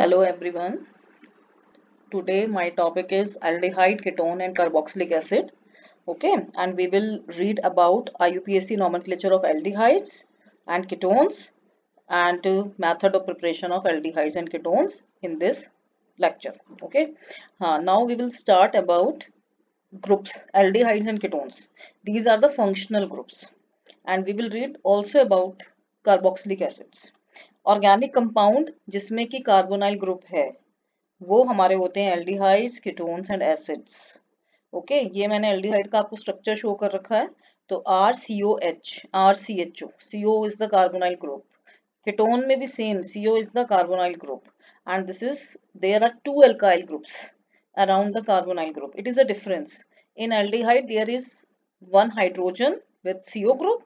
Hello everyone. Today my topic is aldehyde, ketone and carboxylic acid. Okay, and we will read about IUPAC nomenclature of aldehydes and ketones and method of preparation of aldehydes and ketones in this lecture. Okay, now we will start about groups aldehydes and ketones. These are the functional groups, and we will read also about carboxylic acids. Organic compound जिसमें कि carbonyl group है वो हमारे होते हैं aldehydes, ketones and acids. Okay, ये मैंने aldehyde का आपको स्ट्रक्चर शो कर रखा है। तो RCOH, RCHO, CO is the carbonyl group. Ketone में भी same, CO is the carbonyl group and this is there are two alkyl groups around the carbonyl group. It is a difference. In aldehyde there is one hydrogen with CO group,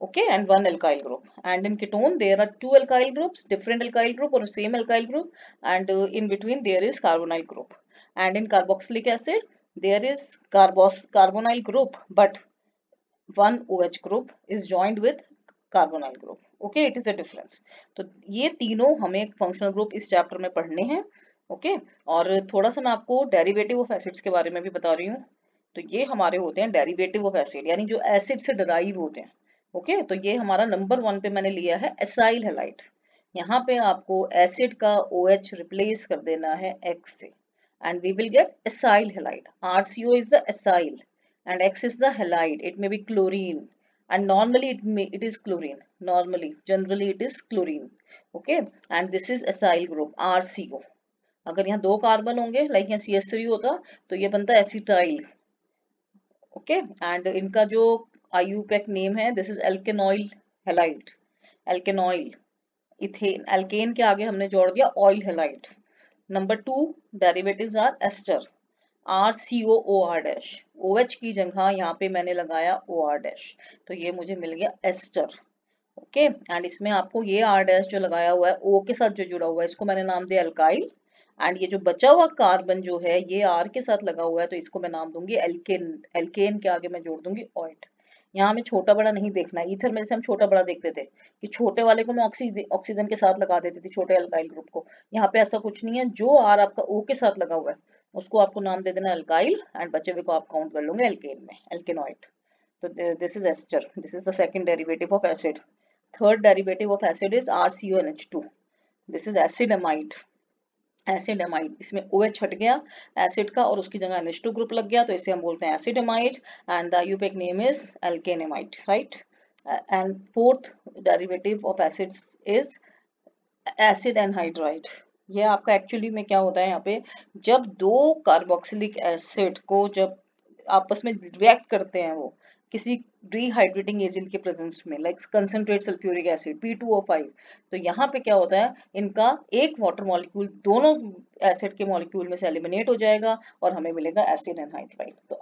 okay, and one alkyl group, and in ketone there are two alkyl groups, different alkyl group or same alkyl group, and in between there is carbonyl group. And in carboxylic acid there is carbonyl group, but one OH group is joined with carbonyl group. Okay, it is a difference. तो ये तीनों हमें functional group इस chapter में पढ़ने हैं। Okay, और थोड़ा सा मैं आपको डेरिवेटिव ऑफ एसिड्स के बारे में भी बता रही हूँ। तो ये हमारे होते हैं डेरिवेटिव ऑफ एसिड, यानी जो एसिड से डराइव होते हैं। ओके, तो ये हमारा नंबर 1 पे मैंने लिया है एसाइल हैलाइड। यहाँ पे आपको एसिड का OH रिप्लेस कर देना है X से and we will get acyl halide. RCO is the acyl and X is the halide. It may be chlorine and normally it is chlorine. Generally it is chlorine. Okay, and this is acyl group RCO. अगर यहाँ 2 carbon होंगे, like यहाँ CH3 होता तो ये बनता acetyl. Okay, and इनका जो IUPAC नेम है, this is alkanoyl halide. Alkanoyl, ethane, alkane के आगे हमने जोड़ दिया oyl halide. Number 2 derivatives are ester, RCOOR dash. OH की जगह यहाँ पे मैंने लगाया OR डैश, तो ये मुझे मिल गया एस्टर। ओके, एंड इसमें आपको ये R डैश जो लगाया हुआ है O के साथ जो जुड़ा हुआ है, इसको मैंने नाम दिया अल्काइल। एंड ये जो बचा हुआ कार्बन जो है ये R के साथ लगा हुआ है, तो इसको मैं नाम दूंगी एल्केन। एल्केन के आगे मैं जोड़ दूंगी ऑइट। यहाँ हमें छोटा बड़ा नहीं देखना है। ईथर में जैसे हम छोटा बड़ा देखते थे कि छोटे वाले को मैं ऑक्सीजन के साथ लगा देती थी, छोटे अल्काइल ग्रुप को। यहाँ पे ऐसा कुछ नहीं है। जो R आपका O के साथ लगा हुआ है उसको आपको नाम दे देना अल्काइल, एंड बचे हुए को आप काउंट कर लोगे एल्केन में, एल्केनॉइड। तो this is ester, this is the second derivative of acid. Third derivative of acid is RCONH2, this is acid amide. Acid amide, इसमें OH हट गया एसिड का और उसकी जगह NH2 ग्रुप लग गया, तो इसे हम बोलते हैं acid amide and the IUPAC name is alkanamide, right. And fourth derivative of acids is acid anhydride. ये आपका एक्चुअली में क्या होता है, यहाँ पे जब दो कार्बोक्सिलिक एसिड को जब आपस में रिएक्ट करते हैं वो किसी डिहाइड्रेटिंग एजेंट के प्रेजेंस में, like concentrate sulphuric acid P2O5, तो यहाँ पे क्या होता है, इनका एक वाटर मॉलिक्यूल दोनों एसिड के मॉलिक्यूल में से एलिमिनेट हो जाएगा और हमें मिलेगा एसिड एनहाइड्राइड। तो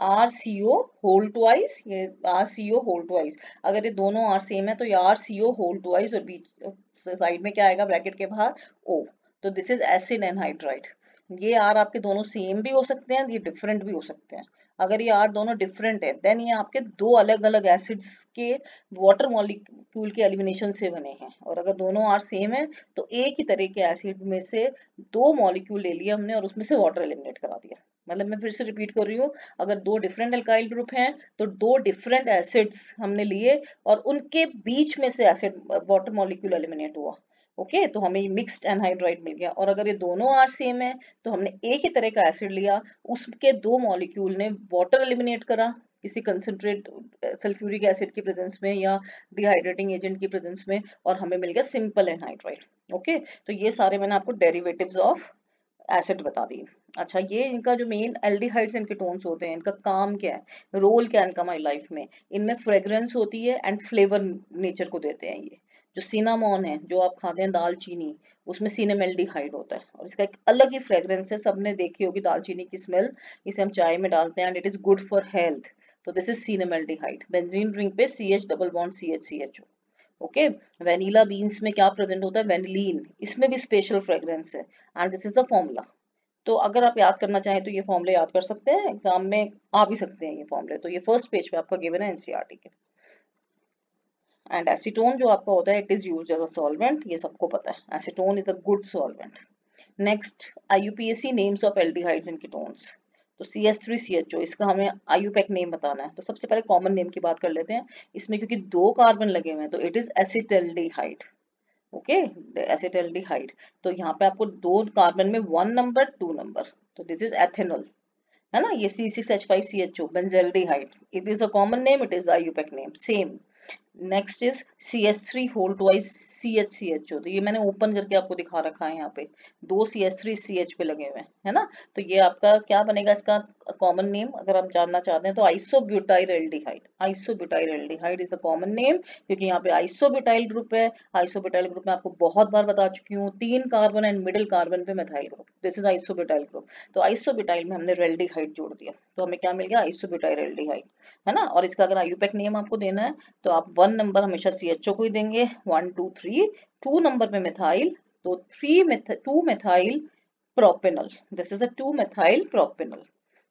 RCO होल ट्वाइस, ये RCO होल ट्वाइस। अगर ये दोनों R सेम है तो ये RCO होल ट्वाइस और बीच साइड में क्या आएगा ब्रैकेट के बाहर O, तो दिस इज एसिड एनहाइड्राइड। ये R आपके दोनों सेम भी हो सकते हैं, ये डिफरेंट भी हो सकते हैं। अगर ये R दोनों डिफरेंट है देन ये आपके दो अलग अलग एसिड्स के वाटर मॉलिक्यूल के एलिमिनेशन से बने हैं, और अगर दोनों R सेम है तो एक ही तरह के एसिड में से दो मॉलिक्यूल ले लिया हमने और उसमें से वाटर एलिमिनेट करा दिया। मतलब मैं फिर से रिपीट कर रही हूँ, अगर दो डिफरेंट अल्काइल ग्रुप हैं तो दो डिफरेंट एसिड्स हमने लिए और उनके बीच में से एसिड वाटर मॉलिक्यूल एलिमिनेट हुआ। ओके, तो हमें मिक्स्ड एनहाइड्राइड मिल गया। और अगर ये दोनों R सेम है तो हमने एक ही तरह का एसिड लिया, उसके दो मॉलिक्यूल ने वाटर एलिमिनेट करा किसी कंसंट्रेट सल्फ्यूरिक एसिड की प्रेजेंस में या डिहाइड्रेटिंग एजेंट की प्रेजेंस में, और हमें मिल गया सिंपल एनहाइड्राइड। ओके, तो ये सारे मैंने आपको डेरिवेटिव्स ऑफ एसिड बता दिए। अच्छा, ये इनका जो मेन एल्डिहाइड्स एंड कीटोन्स होते हैं, इनका काम क्या है, रोल क्या है इनका हमारी लाइफ में, इनमें फ्रेग्रेंस होती है एंड फ्लेवर नेचर को देते हैं। ये जो सिनामोन है जो आप खाते हैं दालचीनी, उसमें सिनेमेल्डिहाइड होता है और इसका एक अलग ही फ्रेग्रेंस है। सबने देखी होगी दालचीनी की स्मेल, इसे हम चाय में डालते हैं and it is good for health, तो दिस इज सिनेमेल्डिहाइड। बेंजीन रिंग पे CH double bond CH okay. Vanilla beans में क्या प्रेजेंट होता है, वेनिलीन, इसमें भी स्पेशल फ्रेग्रेंस है and this is the formula. तो अगर आप याद करना चाहें तो ये फॉर्मूले याद कर सकते हैं, एग्जाम में आ भी सकते हैं ये फॉर्मूले। तो ये फर्स्ट पेज पे आपका गिवन है NCERT के। एंड एसीटोन जो आपका होता है it is used as a solvent, ये सबको पता है, acetone is a good solvent. Next IUPAC names of aldehydes and ketones. तो CH3CHO इसका हमें IUPAC नेम बताना है, तो सबसे पहले कॉमन नेम की बात कर लेते हैं। इसमें क्योंकि 2 कार्बन लगे हुए हैं तो it is acetaldehyde. Okay, acetaldehyde. तो यहाँ पे आपको 2 कार्बन में 1 नंबर 2 नंबर, तो दिस इज एथेनॉल, है ना। ये C6H5CHO benzaldehyde, it is a common name, it is IUPAC name same. Next is CH3 whole twice CHCHO, तो ये मैंने ओपन करके आपको दिखा रखा है, यहाँ पे 2 CH3 CH पे लगे हुए हैं, है ना। तो ये आपका क्या बनेगा इसका कॉमन नेम, अगर आप जानना चाहते हैं तो isobutyl aldehyde. Isobutyl aldehyde is the common name, क्योंकि यहाँ पे आइसोब्यूटाइल ग्रुप है। आइसोब्यूटाइल ग्रुप में आपको बहुत बार बता चुकी हूँ, 3 कार्बन एंड मिडिल कार्बन पे methyl group, this is isobutyl group. तो आइसोब्यूटाइल में हमने रेल्डिहाइड जोड़ दिया, तो हमें क्या मिल गया, आइसोब्यूटाइल एल्डिहाइड, है ना। और इसका अगर IUPAC नेम आपको देना है तो आप 1 नंबर हमेशा CHO को ही देंगे, 1 2 3, 2 नंबर पे मिथाइल, तो 2 methyl propanal, this is a 2 methyl propanal.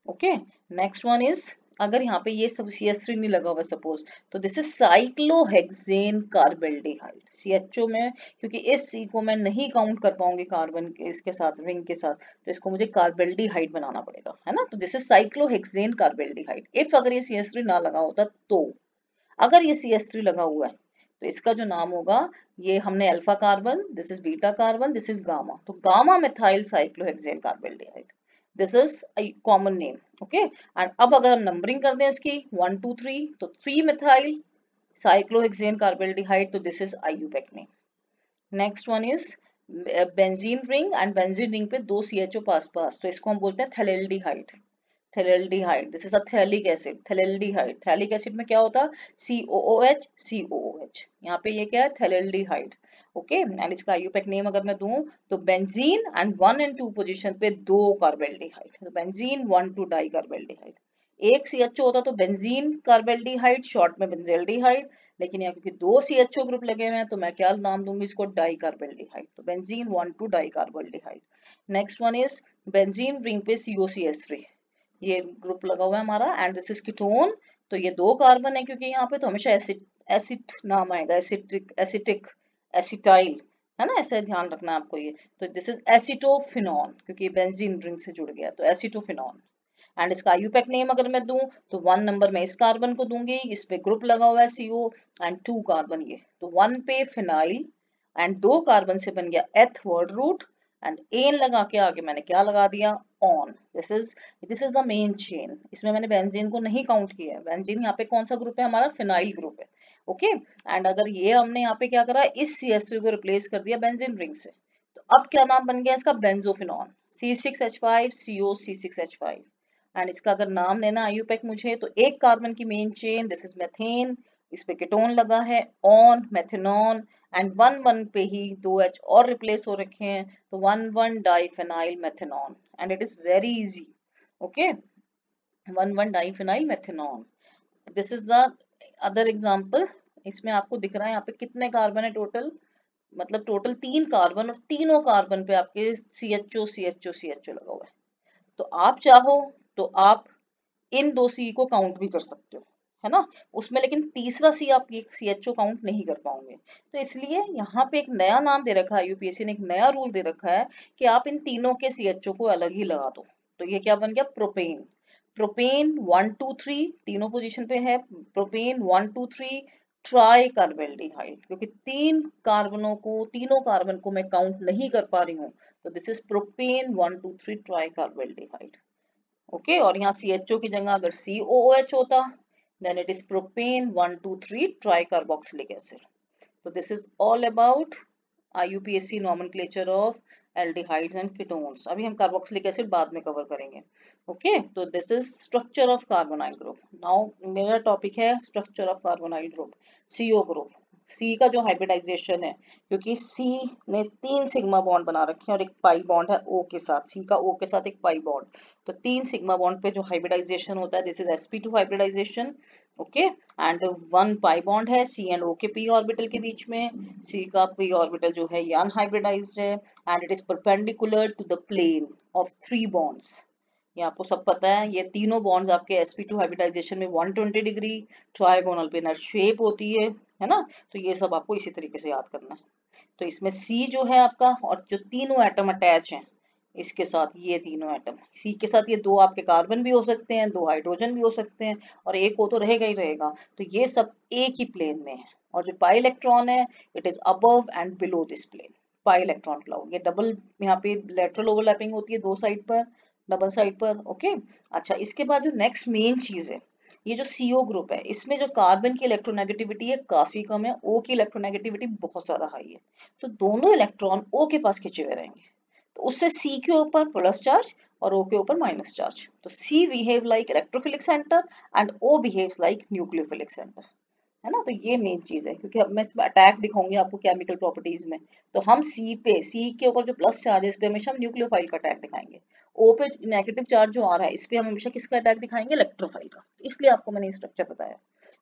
Okay, next one is, अगर यहाँ पे ये सब CH3 नहीं लगा हुआ सपोज, तो this is cyclohexane carbaldehyde. CHO में क्योंकि इस C को मैं नहीं काउंट कर पाऊंगी कार्बन के इसके साथ, रिंग के साथ, तो इसको मुझे कार्बेल्डिहाइड बनाना पड़ेगा, है ना। तो this is cyclohexane carbaldehyde. If अगर ये CH3 ना लगा होता तो, अगर ये CH3 लगा हुआ है तो इसका जो नाम होगा, ये हमने alpha carbon, this is beta carbon, this is gamma, तो gamma methyl cyclohexane carbaldehyde, this is common name. Okay, and अब अगर हम नंबरिंग कर दें इसकी 1 2 3, तो 3 मिथाइल साइक्लोहेक्सेन कार्बेल्डिहाइड, तो this is IUPAC name. Next one is benzene ring, and benzene ring पे 2 CHO पास पास, तो इसको हम बोलते हैं phthalaldehyde. Phthalaldehyde, this is a phthalic acid, phthalaldehyde. Phthalic acid में क्या होता है, COOH COOH, यहाँ पे ये क्या है, थैलेल्डिहाइड। ओके, एंड इसका IUPAC नेम अगर मैं दूं तो बेंजीन एंड 1 एंड 2 पोजीशन पे 2 कार्बेल्डिहाइड, तो बेंजीन 1 2 डाई कार्बेल्डिहाइड। एक CHO होता तो बेंजीन कार्बेल्डिहाइड, शॉर्ट में बेंजेल्डिहाइड, लेकिन यहाँ क्योंकि 2 CHO ग्रुप लगे हुए हैं तो मैं क्या नाम दूंगी इसको, डाई कार्बेल्डिहाइड, तो benzene 1 2 dicarbaldehyde. Next one is benzene ring पे COCH3, ये ग्रुप लगा हुआ है हमारा, एंड दिस इज कीटोन, तो ये 2 कार्बन है क्योंकि यहाँ पे, तो हमेशा एसिड एसिड नाम आएगा, एसिटिक एसिटिक एसिटाइल, है ना, ऐसे ध्यान रखना है आपको ये। तो दिस इज एसिटोफिनॉन, क्योंकि बेंजीन रिंग से जुड़ गया, तो एसिटोफिनॉन। एंड इसका IUPAC नेम अगर मैं दूं तो 1 नंबर में इस कार्बन को दूंगी, इस पे ग्रुप लगा हुआ है CO, एंड 2 कार्बन ये, तो 1 पे फिनाइल, एंड 2 कार्बन से बन गया एथ वर्ड रूट, एंड एन लगा के आगे मैंने क्या लगा दिया, on. This is the main chain. इसमें मैंने बेंजीन को नहीं काउंट किया है, बेंजीन यहाँ पे कौन सा ग्रुप है हमारा, फिनाइल ग्रुप है। ओके, एंड अगर ये हमने यहाँ पे क्या करा, इस CH3 को रिप्लेस कर दिया बेंजीन रिंग से, तो अब क्या नाम बन गया इसका, बेंजोफिनॉन, C6H5CO C6H5। एंड इसका अगर नाम लेना IUPAC मुझे, तो एक कार्बन की main chain, this is methane, इस पे कीटोन लगा है ऑन, मेथेनॉन, एंड 1 1 पे ही 2 H और रिप्लेस हो रखे हैं, तो 1 1 diphenyl methanone, and it is very easy. Okay, 1 1 diphenyl methanone, this is the other example. इसमें आपको दिख रहा है यहाँ पे कितने कार्बन है टोटल, मतलब टोटल 3 कार्बन, और तीनों कार्बन पे आपके CHO CHO CHO लगा हुआ है। तो आप चाहो तो आप इन 2 C को काउंट भी कर सकते हो, है ना, उसमें, लेकिन तीसरा C आप ये CHO काउंट नहीं कर पाओगे। तो इसलिए यहाँ पे एक नया नाम दे रखा है, IUPAC ने एक नया रूल दे रखा है कि आप इन तीनों के CHO को अलग ही लगा दो। तो ये क्या बन गया, प्रोपेन। प्रोपेन 1 2 3 तीनों पोजीशन पे है, प्रोपेन 1 2 3 ट्राई कार्बेल्डिहाइड, क्योंकि 3 कार्बनों को, तीनों कार्बन को मैं काउंट नहीं कर पा रही हूँ, तो this is propane 1 2 3 try carbaldehyde. Okay, और यहाँ CHO की जगह अगर COOH होता, then it is propane 1 2 3 tricarboxylic acid. So this is all about IUPAC nomenclature of aldehydes and ketones. अभी हम कार्बोक्सिलिक एसिड बाद में कवर करेंगे। ओके, तो this is structure of carbonyl group. Now मेरा टॉपिक है structure of carbonyl group, CO group. C का जो हाइब्रिडाइजेशन है, क्योंकि C ने 3 सिग्मा बॉन्ड बना रखे हैं और एक पाई बॉन्ड है O के साथ, C का O के साथ एक पाई बॉन्ड, तो 3 सिग्मा बॉन्ड पे जो हाइब्रिडाइजेशन होता है, this is sp2 hybridisation. Okay, and 1 pi bond है C एंड O के p ऑर्बिटल के बीच में, C का p ऑर्बिटल जो है ये अनहाइब्रिडाइज्ड है, and it is perpendicular to the plane of 3 bonds. ये आपको सब पता है, ये तीनों बॉन्ड्स आपके sp2 हाइब्रिडाइजेशन में 120 डिग्री ट्राइगोनल पे नर शेप होती है है ना। तो ये सब आपको इसी तरीके से याद करना है। तो इसमें C जो है आपका, और जो तीनों एटम अटैच हैं इसके साथ, ये तीनों एटम C के साथ, ये दो आपके कार्बन भी हो सकते हैं, दो हाइड्रोजन भी हो सकते हैं, और एक वो तो रहेगा ही रहेगा। तो ये सब एक ही प्लेन में है। और जो पाई इलेक्ट्रॉन है, it is above and below this plane, pi electron cloud. ये डबल, यहाँ पे लेटरल ओवरलैपिंग होती है दो साइड पर, डबल साइड पर। ओके। अच्छा, इसके बाद जो नेक्स्ट मेन चीज है, ये जो CO ग्रुप है, इसमें जो कार्बन की इलेक्ट्रोनेगेटिविटी है काफी कम है, O की इलेक्ट्रोनेगेटिविटी बहुत ज्यादा हाई है। तो दोनों इलेक्ट्रॉन O के पास खिंचे हुए रहेंगे, तो उससे C के ऊपर प्लस चार्ज और O के ऊपर माइनस चार्ज। तो C behave like electrophilic centre and O behaves like nucleophilic centre, है ना। तो ये मेन चीज है, क्योंकि अब मैं इसमें अटैक दिखाऊंगी आपको केमिकल प्रॉपर्टीज में, तो हम C के ऊपर जो प्लस चार्ज है, इस पे हमेशा हम न्यूक्लियोफाइल का अटैक दिखाएंगे। O पे नेगेटिव चार्ज जो आ रहा है, इस पे हम हमेशा किसका अटैक दिखाएंगे, इलेक्ट्रोफाइल का। इसलिए आपको मैंने स्ट्रक्चर बताया।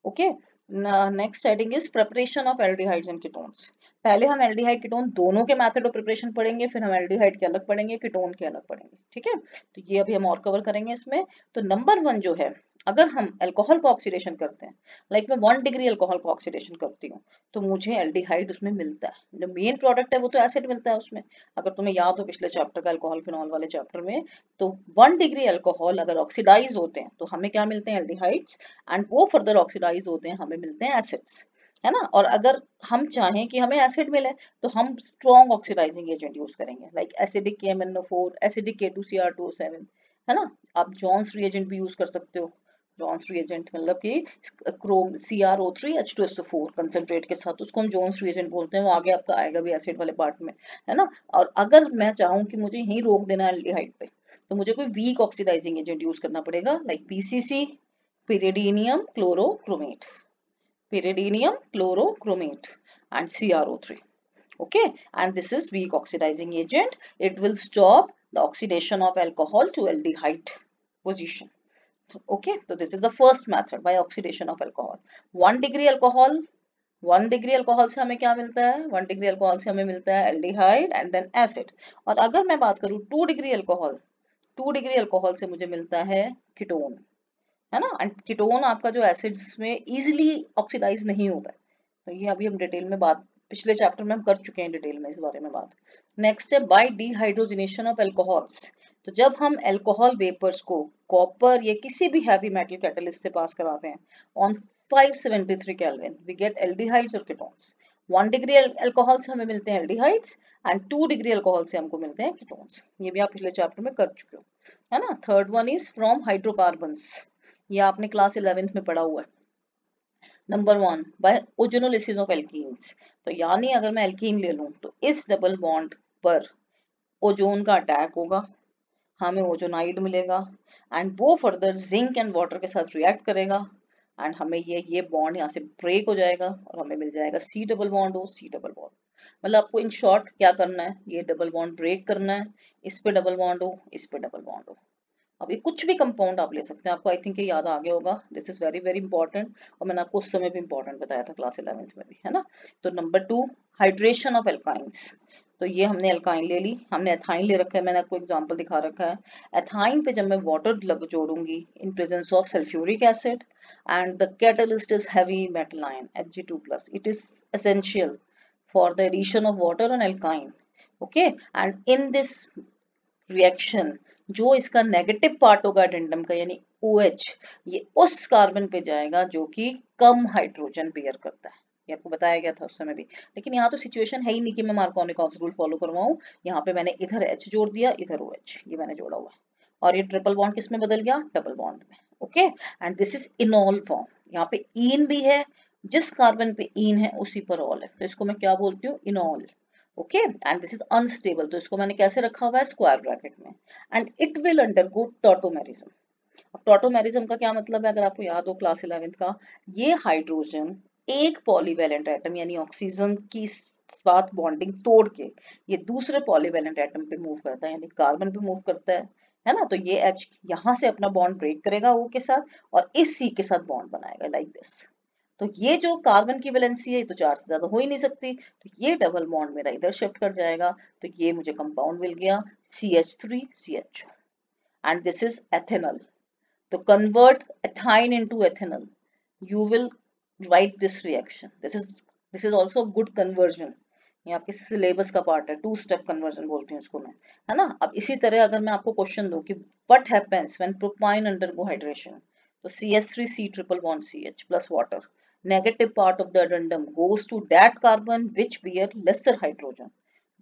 Okay. Next heading is preparation of aldehydes and ketones. पहले हम एल्डिहाइड कीटोन दोनों के मेथड ऑफ प्रिपरेशन पढ़ेंगे, फिर हम एल्डिहाइड के अलग पढ़ेंगे, कीटोन के अलग पढ़ेंगे, ठीक है। तो ये अभी हम और कवर करेंगे इसमें। तो नंबर 1 जो है, अगर हम अल्कोहल को ऑक्सीडेशन करते हैं, लाइक मैं 1 डिग्री अल्कोहल को ऑक्सीडेशन करती हूँ, तो मुझे एल्डिहाइड उसमें मिलता है। जो मेन प्रोडक्ट है वो तो एसिड मिलता है उसमें। अगर तुम्हें याद हो पिछले चैप्टर का अल्कोहल फिनॉल वाले चैप्टर में, तो 1 डिग्री अल्कोहल अगर ऑक्सीडाइज होते हैं तो हमें क्या मिलते हैं, एल्डिहाइड्स, एंड वो फर्दर ऑक्सीडाइज होते हैं, हमें मिलते हैं एसिड्स, है ना। और अगर हम चाहें कि हमें एसिड मिले, तो हम स्ट्रॉन्ग ऑक्सीडाइजिंग एजेंट यूज करेंगे, like acidic KMnO4, acidic K2Cr2O7, है ना। आप जॉन्स रिएजेंट भी यूज कर सकते हो। जॉन्स रिएजेंट मतलब कि क्रोम CrO3H2SO4 कंसंट्रेट के साथ, उसको हम जॉन्स रिएजेंट बोलते हैं। वो आगे आपका आएगा भी एसिड वाले पार्ट में, है ना। और अगर मैं चाहूँ कि मुझे यहीं रोक देना है एल्डिहाइड पे, तो मुझे कोई वीक ऑक्सीडाइजिंग एजेंट यूज करना पड़ेगा, like PCC, pyridinium chlorochromate, pyridinium chlorochromate and CrO3. Okay, and this is weak oxidizing agent. It will stop the oxidation of alcohol to aldehyde position. Okay, so this is the first method by oxidation of alcohol. 1 degree alcohol, 1 degree alcohol से हमें क्या मिलता है, 1 degree alcohol से हमें मिलता है aldehyde and then acid. और अगर मैं बात करूं 2 डिग्री अल्कोहल, 2 डिग्री अल्कोहल से मुझे मिलता है कीटोन, है ना। एंड कीटोन आपका जो एसिड्स में इजीली ऑक्सीडाइज नहीं होता है। तो ये अभी हम डिटेल में बात, पिछले चैप्टर में हम कर चुके हैं डिटेल में इस बारे में बात। नेक्स्ट है बाय डिहाइड्रोजनेशन ऑफ अल्कोहल्स। तो जब हम अल्कोहल वेपर्स को कॉपर या किसी भी हैवी मेटल कैटलिस्ट से पास कराते हैं on 573 kelvin, we get aldehydes और कीटोन्स। 1 डिग्री अल्कोहल से हमें मिलते हैं एल्डिहाइड्स एंड 2 डिग्री अल्कोहल से हमको मिलते हैं कीटोन्स। ये भी आप पिछले चैप्टर में कर चुके हो, है ना। Third one is from hydrocarbons. ये आपने क्लास 11th में पढ़ा हुआ है। Number 1 by ozonolysis of alkenes. तो यानी अगर मैं एल्कीन ले लूं, तो इस डबल बॉन्ड पर ओजोन का अटैक होगा, हमें ओजोनाइड मिलेगा, एंड वो फर्दर जिंक एंड वाटर के साथ रिएक्ट करेगा, एंड हमें ये बॉन्ड यहाँ से ब्रेक हो जाएगा, और हमें मिल जाएगा C double bond O C double bond. मतलब आपको इन शॉर्ट क्या करना है, ये डबल बॉन्ड ब्रेक करना है, इस पे डबल बॉन्ड हो, इस पे डबल बॉन्ड हो। अभी कुछ भी कंपाउंड आप ले सकते हैं, आपको आई थिंक ये याद आ गया होगा, this is very very important, और मैंने आपको उस समय भी इंपॉर्टेंट बताया था क्लास 11th में भी, है ना। तो नंबर 2 हाइड्रेशन ऑफ एल्काइंस। तो ये हमने एल्काइन ले ली, हमने एथाइन ले रखा है, मैंने आपको एग्जांपल दिखा रखा है। एथाइन पे जब मैं वाटर लग जोड़ूंगी in presence of sulphuric acid and the catalyst is heavy metal ion Hg2+, it is essential for the addition of water on alkyne. Okay, and in this reaction जो इसका नेगेटिव पार्ट होगा addendum का, यानी OH, ये उस carbon पे जाएगा जो कि कम हाइड्रोजन बेयर करता है। ये आपको बताया गया था उस समय भी। लेकिन यहाँ तो सिचुएशन है ही नहीं कि मैं मार्कोनिकॉफ रूल फॉलो करवाऊं। यहाँ पे मैंने इधर H जोड़ दिया, इधर OH, ये मैंने जोड़ा हुआ है। और ये ट्रिपल बॉन्ड किस में बदल गया, डबल बॉन्ड में। Okay, and this is इनॉल form. यहाँ पे ईन भी है, जिस कार्बन पे ईन है उसी पर ऑल है, तो इसको मैं क्या बोलती हूँ, इनॉल। Okay, and this is unstable, तो इसको मैंने कैसे रखा हुआ है, स्क्वायर ब्रैकेट में। And it will undergo tautomerism. अब टॉटोमेरिज्म का क्या मतलब है, अगर आपको याद हो क्लास 11th का, ये हाइड्रोजन एक पॉलीवैलेंट एटम यानी ऑक्सीजन की साथ बॉन्डिंग तोड़ के ये दूसरे पॉलीवैलेंट एटम पे मूव करता है, यानी कार्बन पे मूव करता है ना। तो ये H यहाँ से अपना बॉन्ड ब्रेक करेगा O के साथ, और इस C के साथ बॉन्ड बनाएगा लाइक दिस। तो ये जो कार्बन की वैलेंसी है तो 4 से ज्यादा हो ही नहीं सकती, तो ये डबल बॉन्ड मेरा इधर शिफ्ट कर जाएगा, तो ये मुझे कंपाउंड मिल गया CH3CH, and this is ethanol. तो convert ethyne into ethanol, you will write this reaction. This is also a good conversion. ये आपके सिलेबस का पार्ट है, 2 स्टेप कन्वर्जन बोलती हूँ इसको मैं, है ना। अब इसी तरह अगर मैं आपको क्वेश्चन दूं कि what happens when propyne undergo hydration, तो CH3C triple bond CH plus water, negative part of the addendum goes to that carbon which bear lesser hydrogen,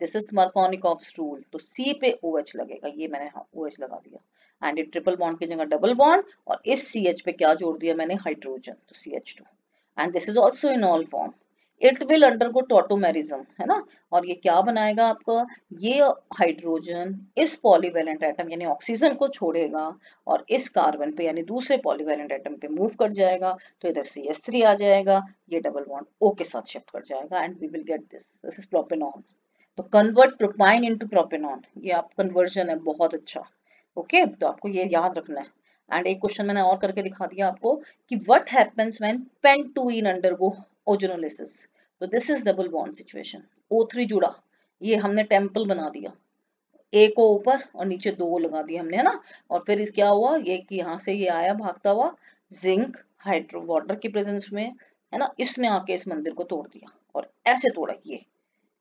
this is Markovnikov's rule. तो C पे OH लगेगा, ये मैंने OH लगा दिया, and ये triple bond की जगह डबल बॉन्ड, और इस CH पे क्या जोड़ दिया मैंने, हाइड्रोजन, तो CH2, and this is also in all form. It will undergo tautomerism, है ना, और ये क्या बनाएगा आपका, ये हाइड्रोजन इस पॉलीवैलेंट एटम यानी ऑक्सीजन को छोड़ेगा और इस कार्बन पे यानी दूसरे पॉलीवैलेंट एटम पे मूव कर जाएगा, तो इधर CH3 आ जाएगा, ये डबल बॉन्ड O के साथ शिफ्ट कर जाएगा, and we will get this is propanone. तो कन्वर्ट प्रोपाइन इनटू प्रोपेनॉन, ये आप कन्वर्जन है, बहुत अच्छा। ओके, तो आपको ये याद रखना है। एंड एक क्वेश्चन मैंने और करके दिखा दिया आपको कि what happens when pentyne undergo ozonolysis, तो this is double bond situation, O3 जुड़ा, ये हमने टेम्पल बना दिया, ए को ऊपर और नीचे 2 लगा दिए हमने, है ना। और फिर इस क्या हुआ, ये कि यहाँ से ये आया भागता हुआ जिंक हाइड्रो वाटर की प्रेजेंस में, है ना, इसने आके इस मंदिर को तोड़ दिया और ऐसे तोड़ा, ये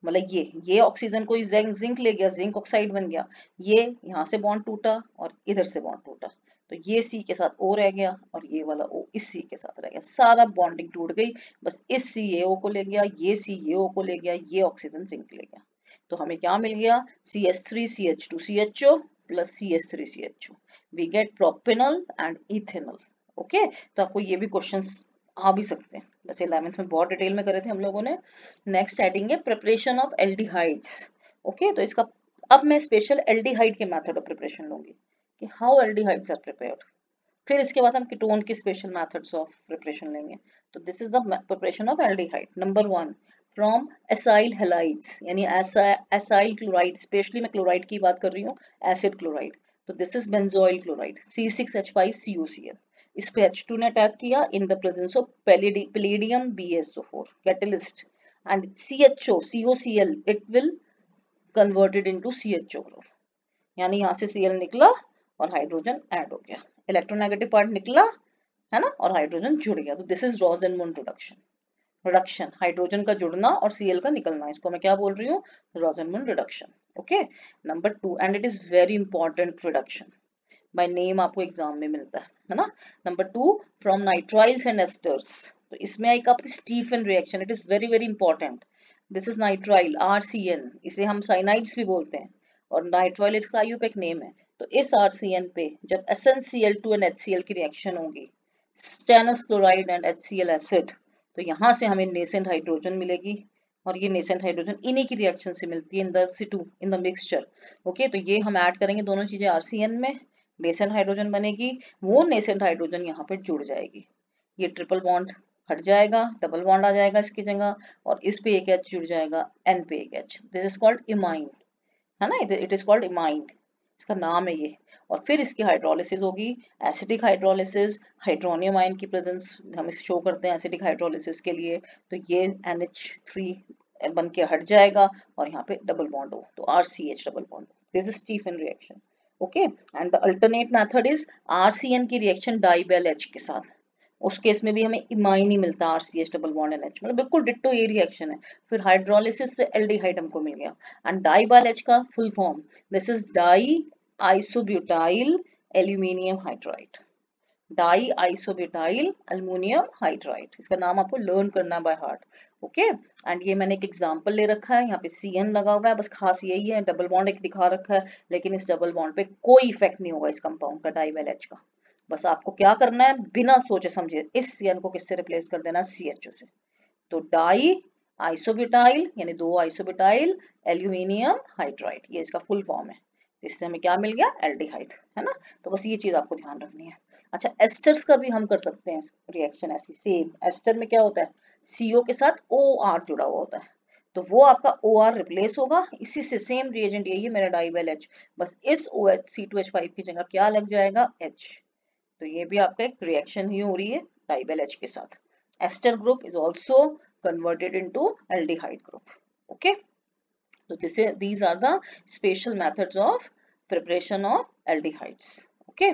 मतलब ये ऑक्सीजन को जिंक ले गया, जिंक ऑक्साइड बन गया, ये यहाँ से बॉन्ड टूटा और इधर से बॉन्ड टूटा, तो ये C के साथ O रह गया और ये वाला O इस C के साथ रह गया, सारा बॉन्डिंग टूट गई, बस इस C ये O को ले गया, ये C ये O को ले गया, ये ऑक्सीजन जिंक ले गया, तो हमें क्या मिल गया, CH3CH2 CHO plus CH3 CHO, we get propanol and ethanol. Okay, तो आपको ये भी क्वेश्चंस आ भी सकते हैं, वैसे 11th में बहुत डिटेल में करे थे हम लोगों ने। नेक्स्ट हेडिंग है प्रिपरेशन ऑफ एल्डिहाइड्स। ओके, तो इसका अब मैं स्पेशल एल्डिहाइड के मेथड ऑफ प्रिपरेशन लूंगी कि हाउ एल्डिहाइड्स आर प्रिपेयर्ड, फिर इसके बाद हम कीटोन के स्पेशल मेथड्स ऑफ प्रिपरेशन लेंगे। तो this is the preparation of aldehyde. Number 1, from acyl halides, यानी एसाइल क्लोराइड, स्पेशली मैं क्लोराइड की बात कर रही हूँ, एसिड क्लोराइड, तो this is benzoyl chloride C6H5CuCl, इस पे H2 ने अटैक किया in the presence of palladium BSO4 catalyst, and CHO COCl it will converted into CHO group, यानी यहाँ से Cl निकला और हाइड्रोजन ऐड हो गया, इलेक्ट्रोनेगेटिव पार्ट निकला, है ना, और हाइड्रोजन जुड़ गया, तो दिस इज रोसेनमुंड रिडक्शन, हाइड्रोजन का जुड़ना और Cl का निकलना, इसको मैं क्या बोल रही हूँ, Rosenmund reduction. Okay, number 2, and it is very important reduction, by name आपको एग्जाम में मिलता है ना। Number 2, from nitriles and esters, तो इसमें एक आपकी Stephen reaction, it is very very important, this is nitrile RCN, इसे हम साइनाइड्स भी बोलते हैं, और नाइट्राइल इसका IUPAC नेम है। तो इस RCN पे जब SnCl2 एंड HCl की रिएक्शन होगी, stannous chloride and HCl acid, तो यहाँ से हमें नेसेंट हाइड्रोजन मिलेगी, और ये नेसेंट हाइड्रोजन इन्हीं की रिएक्शन से मिलती है in the Situ, in the mixture. Okay, तो ये हम ऐड करेंगे दोनों चीजें RCN में, नेसेंट हाइड्रोजन बनेगी, वो नेसेंट हाइड्रोजन यहाँ पे जुड़ जाएगी, ये ट्रिपल बॉन्ड हट जाएगा, डबल बॉन्ड आ जाएगा इसकी जगह, और इस पे एक H जुड़ जाएगा, N पे एक H, this is called imine, है ना, इट इज कॉल्ड इमाइन, इसका नाम है ये। और फिर इसकी हाइड्रोलिसिस होगी, एसिडिक हाइड्रोलिसिस, हाइड्रोनियम आयन की प्रेजेंस हम इसे शो करते हैं एसिडिक हाइड्रोलिसिस के लिए, तो ये NH3 बन के हट जाएगा और यहाँ पे डबल बॉन्ड हो, तो RCH double bond, this is Stephen reaction. Okay, and the alternate method is RCN की रिएक्शन डाइबेल H के साथ, उस केस में भी हमें इमाइन ही मिलता है, RCH डबल बॉन्ड NH, मतलब बिल्कुल डिट्टो ये रिएक्शन है। फिर हाइड्रोलिसिस से एल्डिहाइड हमको मिल गया, एंड डाइबाल H का full form, this is die isobutyl aluminium hydride, die isobutyl aluminium hydride, इसका नाम आपको लर्न करना बाय हार्ट। ओके, एंड ये मैंने एक एग्जांपल ले रखा है, यहाँ पे CN लगा हुआ है, बस खास यही है, डबल बॉन्ड एक दिखा रखा है, लेकिन इस डबल बॉन्ड पे कोई इफेक्ट नहीं होगा इस कंपाउंड का, डाइवेल H का। बस आपको क्या करना है, बिना सोचे समझे इस CN को किससे रिप्लेस कर देना, CHO से, तो डाई आइसोब्यूटाइल यानी 2 आइसोब्यूटाइल एल्यूमिनियम हाइड्राइड, ये इसका फुल फॉर्म है, इससे हमें क्या मिल गया, एल्डिहाइड, है ना। तो बस ये चीज आपको ध्यान रखनी है। अच्छा, एस्टर्स का भी हम कर सकते हैं रिएक्शन ऐसी सेम, एस्टर में क्या होता है, CO के साथ OR जुड़ा हुआ होता है, तो वो आपका OR रिप्लेस होगा, इसी से सेम रिएजेंट यही है मेरा डाइवेल H, बस इस OH C2H5 की जगह क्या लग जाएगा, H, तो ये भी आपका एक रिएक्शन ही हो रही है डाइवेल H के साथ, ester group is also converted into aldehyde group. Okay, so these are the special methods of preparation of aldehydes. Okay,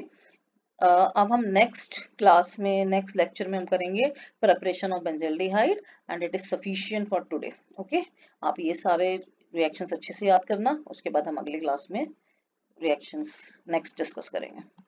अब हम नेक्स्ट क्लास में, नेक्स्ट लेक्चर में हम करेंगे preparation of benzaldehyde and it is sufficient for today. Okay, आप ये सारे reactions अच्छे से याद करना, उसके बाद हम अगली क्लास में रिएक्शंस नेक्स्ट डिस्कस करेंगे।